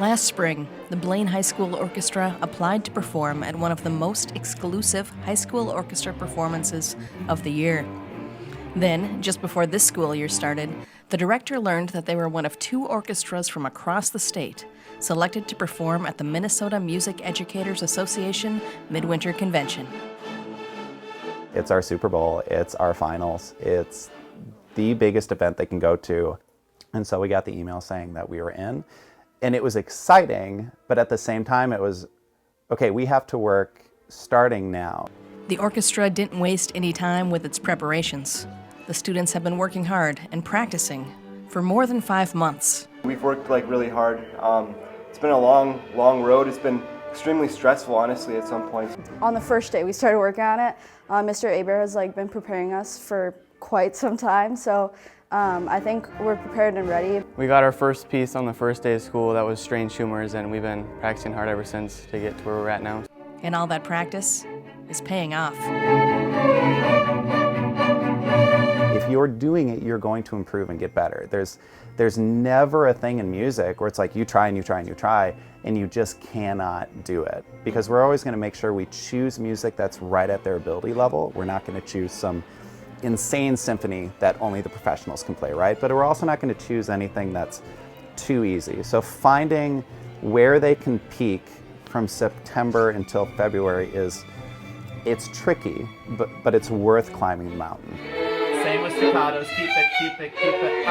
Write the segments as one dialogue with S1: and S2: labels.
S1: Last spring, the Blaine High School Orchestra applied to perform at one of the most exclusive high school orchestra performances of the year. Then, just before this school year started, the director learned that they were one of 2 orchestras from across the state selected to perform at the Minnesota Music Educators Association Midwinter Convention.
S2: It's our Super Bowl, it's our finals, it's the biggest event they can go to. And so we got the email saying that we were in. And it was exciting, but at the same time it was, okay, we have to work starting now.
S1: The orchestra didn't waste any time with its preparations. The students have been working hard and practicing for more than 5 months.
S3: We've worked really hard. It's been a long road. It's been extremely stressful, honestly, at some points.
S4: On the first day we started working on it, Mr. Aber has been preparing us for quite some time, so I think we're prepared and ready.
S5: We got our first piece on the first day of school. That was Strange Humors, and we've been practicing hard ever since to get to where we're at now.
S1: And all that practice is paying off.
S2: If you're doing it, you're going to improve and get better. There's never a thing in music where it's like you try and you try and you try and you just cannot do it. Because we're always going to make sure we choose music that's right at their ability level. We're not going to choose some insane symphony that only the professionals can play, right? But we're also not going to choose anything that's too easy. So finding where they can peak from September until February it's tricky, but it's worth climbing the mountain.
S6: Same with staccatos, keep it, keep it, keep it.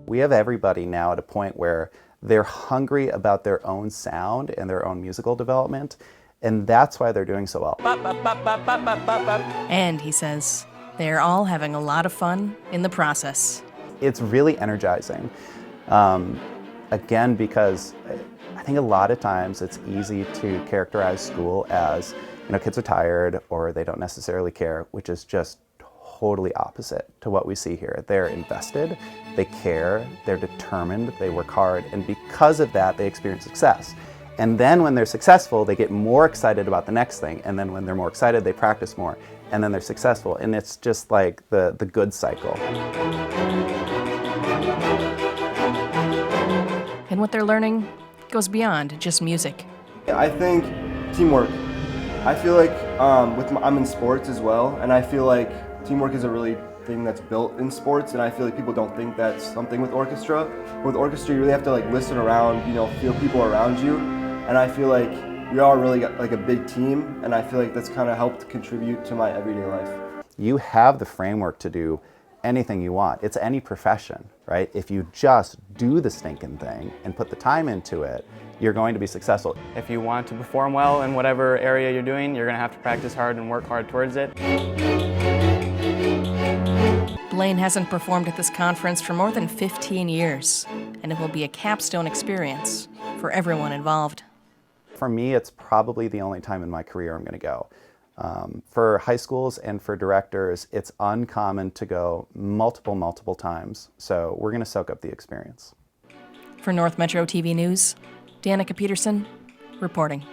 S2: We have everybody now at a point where they're hungry about their own sound and their own musical development, and that's why they're doing so well.
S1: And he says, they're all having a lot of fun in the process.
S2: It's really energizing. Again, because I think a lot of times it's easy to characterize school as, kids are tired or they don't necessarily care, which is just totally opposite to what we see here. They're invested, they care, they're determined, they work hard, and because of that, they experience success. And then when they're successful, they get more excited about the next thing, and then when they're more excited, they practice more, and then they're successful, and it's just like the good cycle.
S1: And what they're learning goes beyond just music.
S3: I think teamwork. I feel like I'm in sports as well, and I feel like teamwork is a really thing that's built in sports, and I feel like people don't think that's something with orchestra. With orchestra, you really have to listen around, feel people around you, and I feel like we all really got a big team, and I feel like that's kind of helped contribute to my everyday life.
S2: You have the framework to do anything you want. It's any profession, right? If you just do the stinking thing and put the time into it, you're going to be successful.
S5: If you want to perform well in whatever area you're doing, you're going to have to practice hard and work hard towards it.
S1: Blaine hasn't performed at this conference for more than 15 years, and it will be a capstone experience for everyone involved.
S2: For me, it's probably the only time in my career I'm going to go. For high schools and for directors, it's uncommon to go multiple times, so we're going to soak up the experience.
S1: For North Metro TV News, Danica Peterson reporting.